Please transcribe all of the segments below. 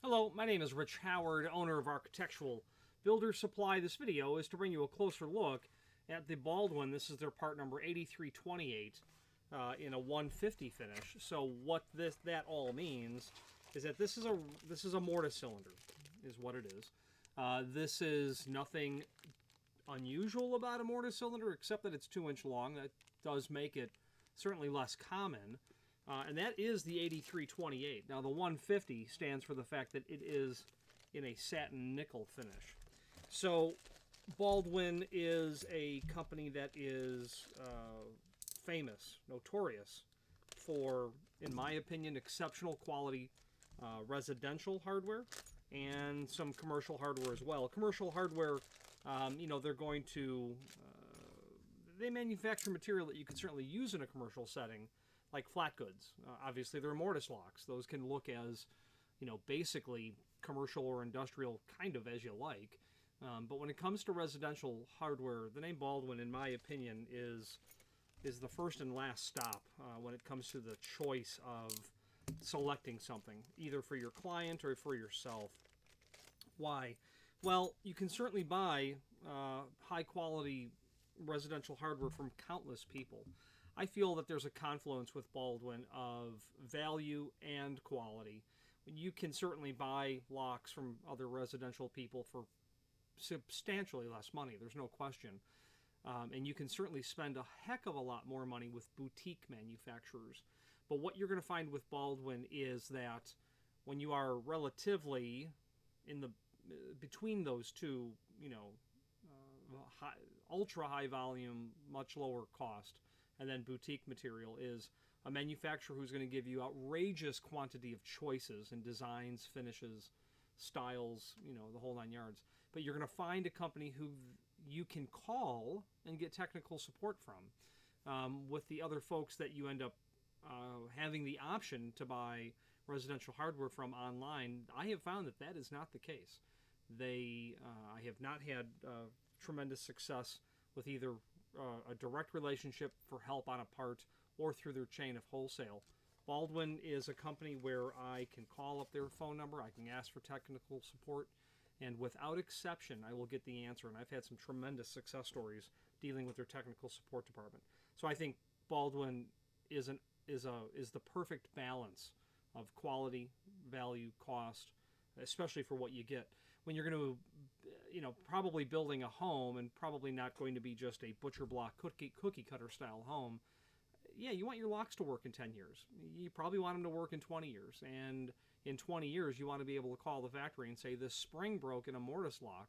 Hello, my name is Rich Howard, owner of Architectural Builder Supply. This video is to bring you a closer look at the Baldwin. This is their part number 8328 in a 150 finish. So what that all means is that this is a mortise cylinder, is what it is. This is nothing unusual about a mortise cylinder, except that it's 2-inch long. That does make it certainly less common. And that is the 8328. Now the 150 stands for the fact that it is in a satin nickel finish. So Baldwin is a company that is famous, notorious for, in my opinion, exceptional quality residential hardware and some commercial hardware as well. Commercial hardware, they're going to, they manufacture material that you can certainly use in a commercial setting, like flat goods. Obviously, they're mortise locks. Those can look as, basically commercial or industrial, kind of as you like. But when it comes to residential hardware, the name Baldwin, in my opinion, is the first and last stop when it comes to the choice of selecting something, either for your client or for yourself. Why? Well, you can certainly buy high-quality residential hardware from countless people. I feel that there's a confluence with Baldwin of value and quality. You can certainly buy locks from other residential people for substantially less money, there's no question. And you can certainly spend a heck of a lot more money with boutique manufacturers. But what you're going to find with Baldwin is that when you are relatively in the between those two, ultra high volume, much lower cost, and then boutique material, is a manufacturer who's going to give you outrageous quantity of choices and designs, finishes, styles, the whole 9 yards. But you're going to find a company who you can call and get technical support from. With the other folks that you end up having the option to buy residential hardware from online, I have found that is not the case. I have not had tremendous success with either a direct relationship for help on a part or through their chain of wholesale. Baldwin is a company where I can call up their phone number, I can ask for technical support, and without exception, I will get the answer. And I've had some tremendous success stories dealing with their technical support department. So I think Baldwin is the perfect balance of quality, value, cost, especially for what you get. When you're going to, probably building a home and probably not going to be just a butcher block cookie cutter style home, yeah, you want your locks to work in 10 years. You probably want them to work in 20 years. And in 20 years, you want to be able to call the factory and say, this spring broke in a mortise lock.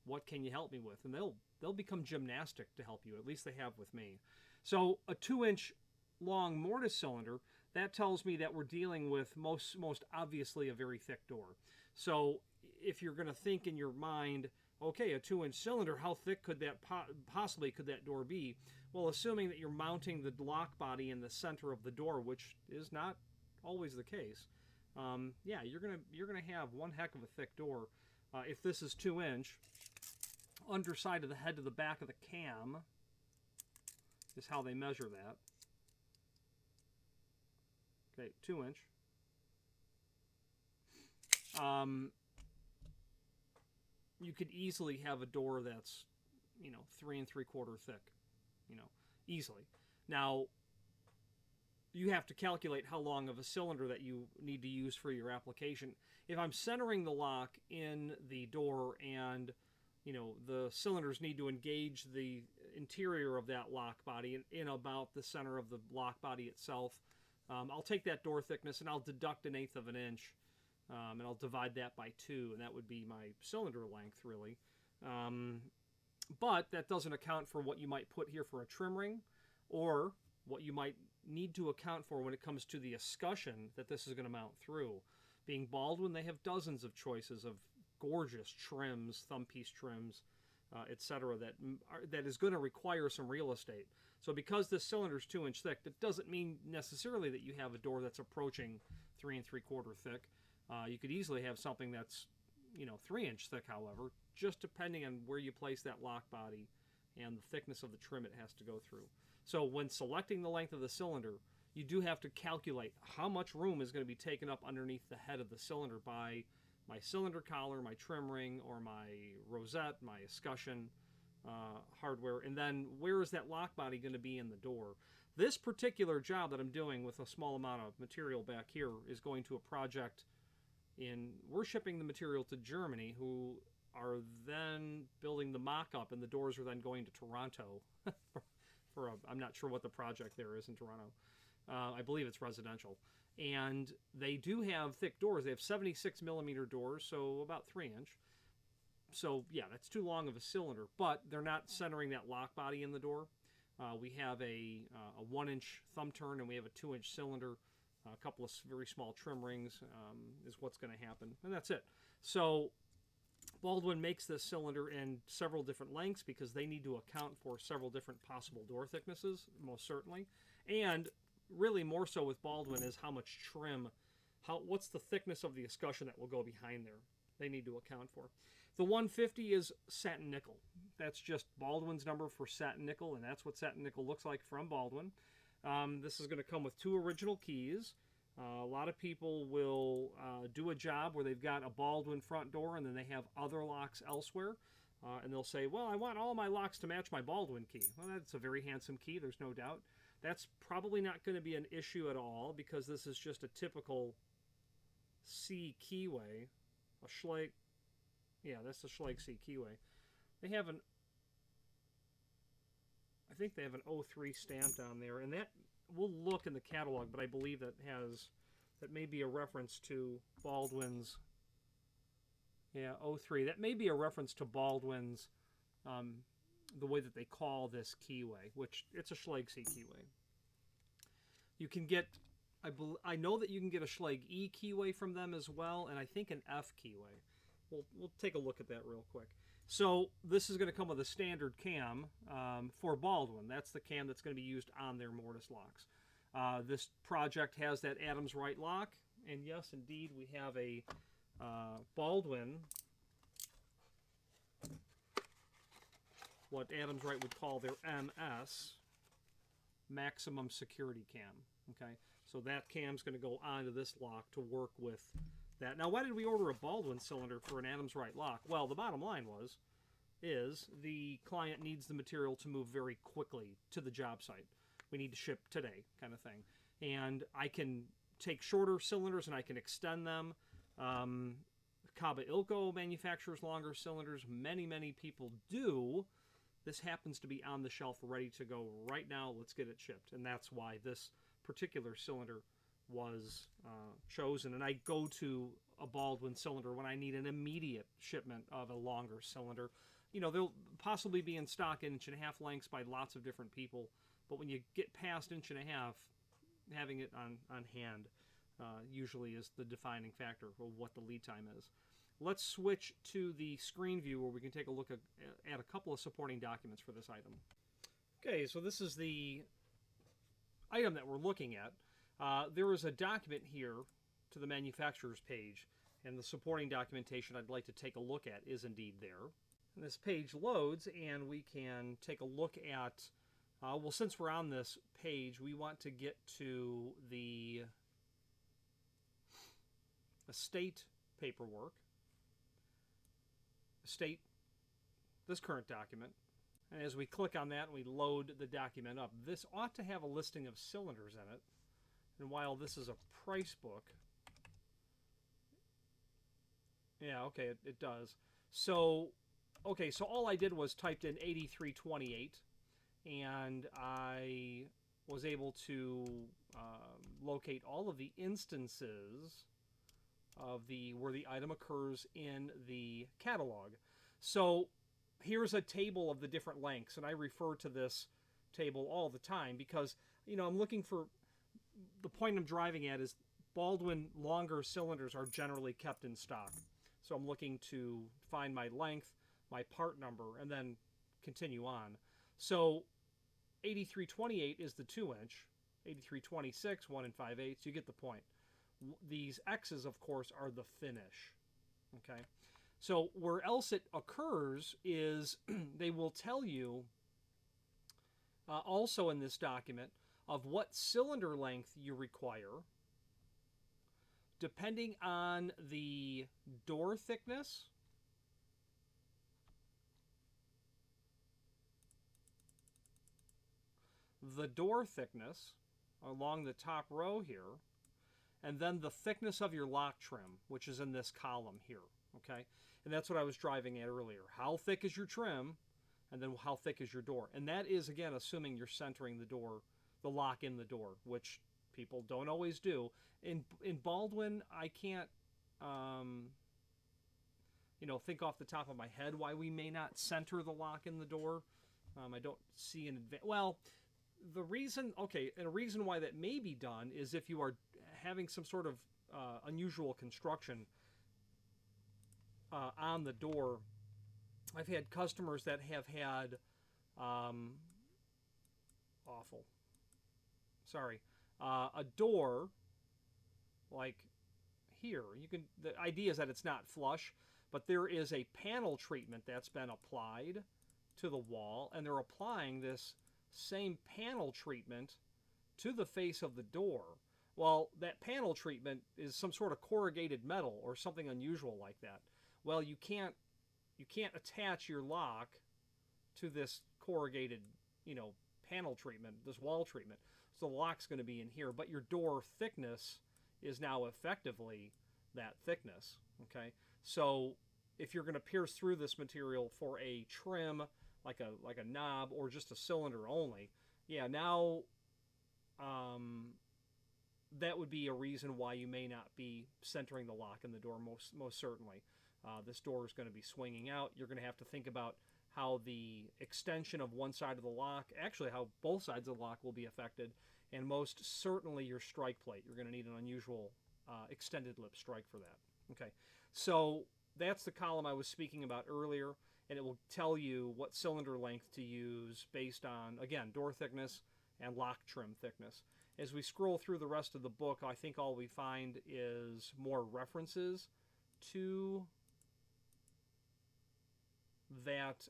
What can you help me with? And they'll become gymnastic to help you. At least they have with me. So a 2-inch long mortise cylinder, that tells me that we're dealing with most obviously a very thick door. So if you're going to think in your mind, okay, a 2-inch cylinder, how thick could that possibly could that door be? Well, assuming that you're mounting the lock body in the center of the door, which is not always the case, yeah, you're gonna have one heck of a thick door. If this is 2-inch, underside of the head to the back of the cam is how they measure that. Okay, 2-inch. You could easily have a door that's, 3 3/4 thick, easily. Now, you have to calculate how long of a cylinder that you need to use for your application. If I'm centering the lock in the door and, the cylinders need to engage the interior of that lock body in about the center of the lock body itself, I'll take that door thickness and I'll deduct 1/8 of an inch. And I'll divide that by 2, and that would be my cylinder length, really. But that doesn't account for what you might put here for a trim ring, or what you might need to account for when it comes to the escutcheon that this is going to mount through. Being Baldwin, they have dozens of choices of gorgeous trims, thumb piece trims, etc. that is going to require some real estate. So because this cylinder is 2-inch thick, that doesn't mean necessarily that you have a door that's approaching 3 3/4 thick. You could easily have something that's, 3-inch thick, however, just depending on where you place that lock body and the thickness of the trim it has to go through. So when selecting the length of the cylinder, you do have to calculate how much room is going to be taken up underneath the head of the cylinder by my cylinder collar, my trim ring, or my rosette, my escutcheon hardware, and then where is that lock body going to be in the door? This particular job that I'm doing with a small amount of material back here is going to a project we're shipping the material to Germany, who are then building the mock-up, and the doors are then going to Toronto I'm not sure what the project there is in Toronto. I believe it's residential. And they do have thick doors. They have 76 millimeter doors, so about 3-inch. So yeah, that's too long of a cylinder, but they're not centering that lock body in the door. We have a 1-inch thumb turn, and we have a 2-inch cylinder. A couple of very small trim rings is what's going to happen, and that's it. So Baldwin makes this cylinder in several different lengths because they need to account for several different possible door thicknesses, most certainly. And really more so with Baldwin is how much trim, what's the thickness of the escutcheon that will go behind there. They need to account for. The 150 is satin nickel. That's just Baldwin's number for satin nickel, and that's what satin nickel looks like from Baldwin. This is going to come with 2 original keys. A lot of people will do a job where they've got a Baldwin front door and then they have other locks elsewhere. And they'll say, well, I want all my locks to match my Baldwin key. Well, that's a very handsome key, there's no doubt. That's probably not going to be an issue at all because this is just a typical C keyway. A Schlage, yeah, that's the Schlage C keyway. They have I think they have an 03 stamped on there, and that, we'll look in the catalog, but I believe that may be a reference to Baldwin's, yeah, 03. That may be a reference to Baldwin's, the way that they call this keyway, which it's a Schlage C keyway. You can get, I know that you can get a Schlage E keyway from them as well, and I think an F keyway. We'll take a look at that real quick. So this is going to come with a standard cam for Baldwin. That's the cam that's going to be used on their mortise locks. This project has that Adams Rite lock, and yes, indeed, we have a Baldwin, what Adams Rite would call their MS, maximum security cam. Okay, so that cam's going to go onto this lock to work with that. Now, why did we order a Baldwin cylinder for an Adams Rite lock? Well, the bottom line is the client needs the material to move very quickly to the job site. We need to ship today, kind of thing. And I can take shorter cylinders and I can extend them. Kaba Ilko manufactures longer cylinders. Many people do. This happens to be on the shelf ready to go right now. Let's get it shipped. And that's why this particular cylinder was chosen. And I go to a Baldwin cylinder when I need an immediate shipment of a longer cylinder. You know, they'll possibly be in stock in 1.5-inch lengths by lots of different people, but when you get past 1.5 inches, having it on hand usually is the defining factor of what the lead time is. Let's switch to the screen view where we can take a look at a couple of supporting documents for this item. Okay, so this is the item that we're looking at. There is a document here to the manufacturer's page, and the supporting documentation I'd like to take a look at is indeed there. And this page loads, and we can take a look at, well, since we're on this page, we want to get to the estate paperwork, estate, this current document. And as we click on that and we load the document up, this ought to have a listing of cylinders in it. And while this is a price book, yeah, okay, it does. So, okay, so all I did was typed in 8328, and I was able to locate all of the instances of where the item occurs in the catalog. So here's a table of the different lengths, and I refer to this table all the time because, you know, I'm looking for, the point I'm driving at is Baldwin longer cylinders are generally kept in stock. So I'm looking to find my length, my part number, and then continue on. So 8328 is the 2-inch, 8326, 1 5/8. You get the point. These X's, of course, are the finish. Okay. So where else it occurs is they will tell you also in this document of what cylinder length you require depending on the door thickness, along the top row here, and then the thickness of your lock trim, which is in this column here, okay? And that's what I was driving at earlier. How thick is your trim, and then how thick is your door? And that is, again, assuming you're centering the door, the lock in the door, which people don't always do. In Baldwin, I can't, think off the top of my head why we may not center the lock in the door. I don't see an advantage. Well, the reason, and a reason why that may be done is if you are having some sort of unusual construction on the door. I've had customers that have had a door like here. The idea is that it's not flush, but there is a panel treatment that's been applied to the wall, and they're applying this same panel treatment to the face of the door. Well, that panel treatment is some sort of corrugated metal or something unusual like that. Well, you can't attach your lock to this corrugated, panel treatment, this wall treatment. So the lock's going to be in here, but your door thickness is now effectively that thickness, okay? So if you're going to pierce through this material for a trim, like a knob or just a cylinder only, now that would be a reason why you may not be centering the lock in the door, most certainly. This door is going to be swinging out. You're going to have to think about how the extension of one side of the lock, actually how both sides of the lock will be affected, and most certainly your strike plate. You're going to need an unusual extended lip strike for that. Okay, so that's the column I was speaking about earlier, and it will tell you what cylinder length to use based on, again, door thickness and lock trim thickness. As we scroll through the rest of the book, I think all we find is more references to that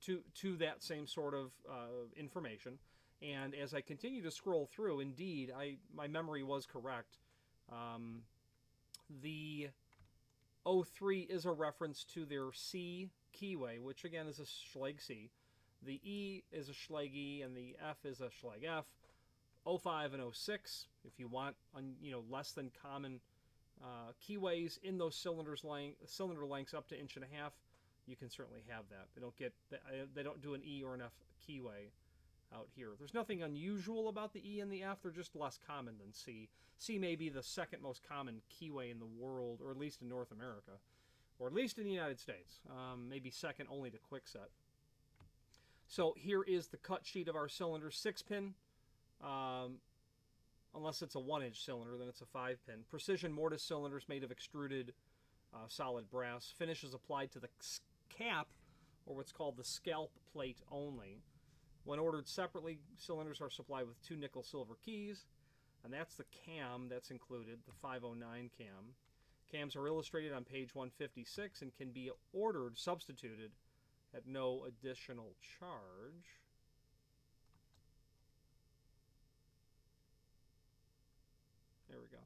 to that same sort of information. And as I continue to scroll through, indeed, my memory was correct. The 03 is a reference to their C keyway, which again is a Schlage C. The E is a Schlage E, and the F is a Schlage F. 05 and 06, if you want, less than common keyways in those cylinder lengths up to 1.5 inches, you can certainly have that. They don't do an E or an F keyway out here. There's nothing unusual about the E and the F. They're just less common than C. C may be the second most common keyway in the world, or at least in North America, or at least in the United States. Maybe second only to Kwikset. So here is the cut sheet of our cylinder, 6-pin. Unless it's a 1-inch cylinder, then it's a 5-pin. Precision mortise cylinders made of extruded solid brass. Finish is applied to the cap, or what's called the scalp plate only. When ordered separately, cylinders are supplied with 2 nickel-silver keys, and that's the cam that's included, the 509 cam. Cams are illustrated on page 156 and can be ordered, substituted, at no additional charge. There we go.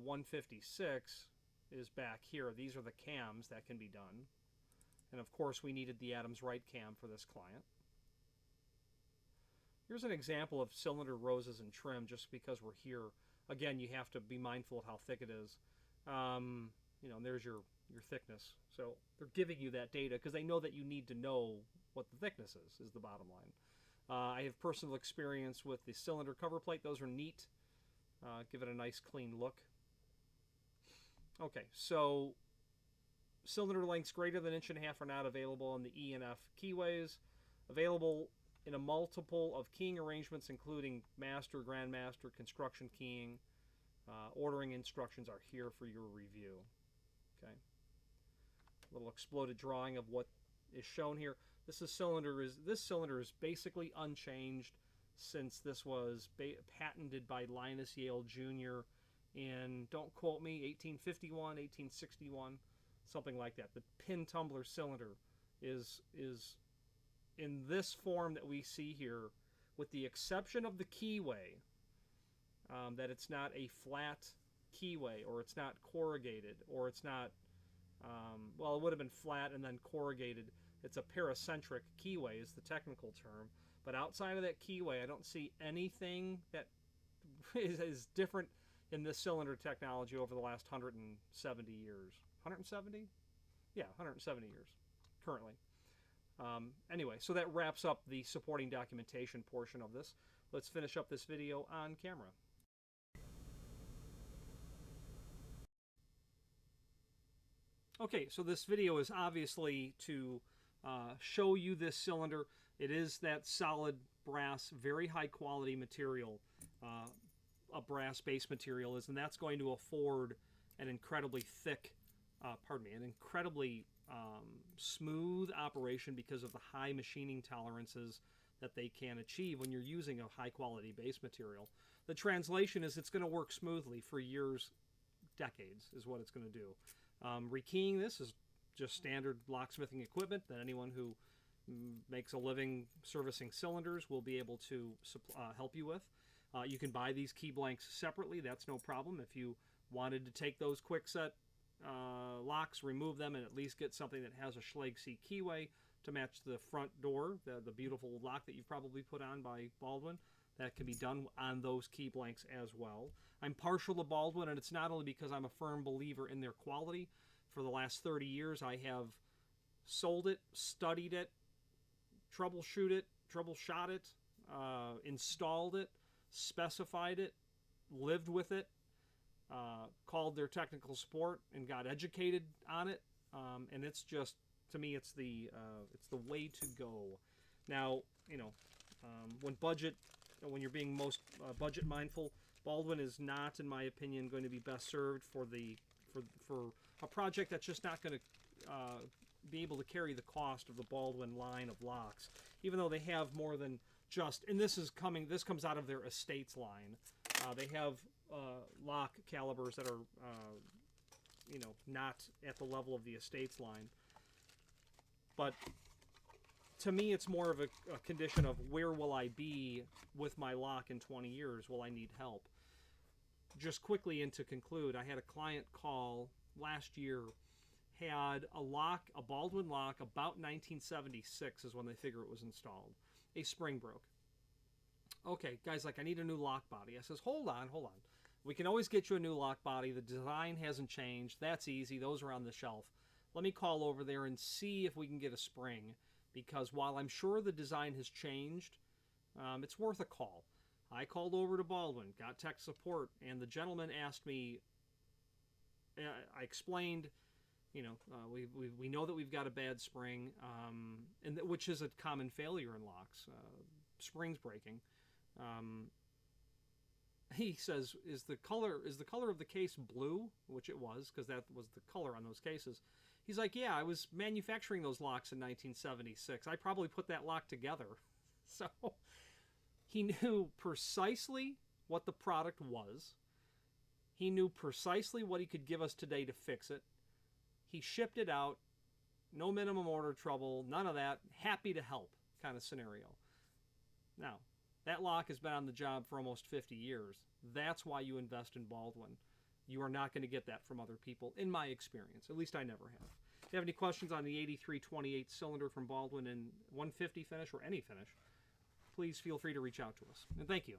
156 is back here. These are the cams that can be done. And of course, we needed the Adams Wright cam for this client. Here's an example of cylinder roses and trim, just because we're here. Again, you have to be mindful of how thick it is. And there's your thickness. So they're giving you that data because they know that you need to know what the thickness is the bottom line. I have personal experience with the cylinder cover plate. Those are neat. Give it a nice clean look. Okay, so cylinder lengths greater than 1.5 inches are not available in the E and F keyways. Available in a multiple of keying arrangements, including master, grandmaster, construction keying. Ordering instructions are here for your review. Okay. A little exploded drawing of what is shown here. This cylinder is basically unchanged since this was patented by Linus Yale Jr. in, don't quote me, 1851, 1861, something like that. The pin tumbler cylinder is in this form that we see here, with the exception of the keyway. that it's not a flat keyway, or it's not corrugated, or it's not, well, it would have been flat and then corrugated. It's a paracentric keyway is the technical term. But outside of that keyway, I don't see anything that is different in this cylinder technology over the last 170 years. 170? Yeah, 170 years currently. Anyway, so that wraps up the supporting documentation portion of this. Let's finish up this video on camera. Okay, so this video is obviously to show you this cylinder. It is that solid brass, very high quality material, a brass base material is, and that's going to afford an incredibly thick, an incredibly smooth operation because of the high machining tolerances that they can achieve when you're using a high quality base material. The translation is it's going to work smoothly for years, decades is what it's going to do. Rekeying this is just standard locksmithing equipment that anyone who makes a living servicing cylinders will be able to help you with. You can buy these key blanks separately. That's no problem. If you wanted to take those quick set locks, remove them, and at least get something that has a Schlage C keyway to match the front door, the beautiful lock that you've probably put on by Baldwin, that can be done on those key blanks as well. I'm partial to Baldwin, and it's not only because I'm a firm believer in their quality. For the last 30 years, I have sold it, studied it, troubleshot it, installed it, specified it, lived with it, called their technical support, and got educated on it. And it's just, to me, it's the way to go. Now, you know, when you're being most budget mindful, Baldwin is not, in my opinion, going to be best served for a project that's just not going to be able to carry the cost of the Baldwin line of locks, even though they have more than just, and this comes out of their Estates line. They have lock calibers that are, not at the level of the Estates line. But to me, it's more of a condition of where will I be with my lock in 20 years? Will I need help? Just quickly, and to conclude, I had a client call last year, had a Baldwin lock about 1976 is when they figure it was installed. A spring broke. Okay, guy's like, I need a new lock body. I says, hold on. We can always get you a new lock body. The design hasn't changed. That's easy. Those are on the shelf. Let me call over there and see if we can get a spring, because while I'm sure the design has changed, it's worth a call. I called over to Baldwin, got tech support, and the gentleman asked me, I explained, we know that we've got a bad spring, which is a common failure in locks, springs breaking. He says, is the color of the case blue? Which it was, because that was the color on those cases. He's like, yeah, I was manufacturing those locks in 1976. I probably put that lock together. So he knew precisely what the product was. He knew precisely what he could give us today to fix it. He shipped it out. No minimum order trouble. None of that. Happy to help kind of scenario. Now, that lock has been on the job for almost 50 years. That's why you invest in Baldwin. You are not going to get that from other people, in my experience. At least I never have. If you have any questions on the 8328 cylinder from Baldwin in 150 finish or any finish, please feel free to reach out to us. And thank you.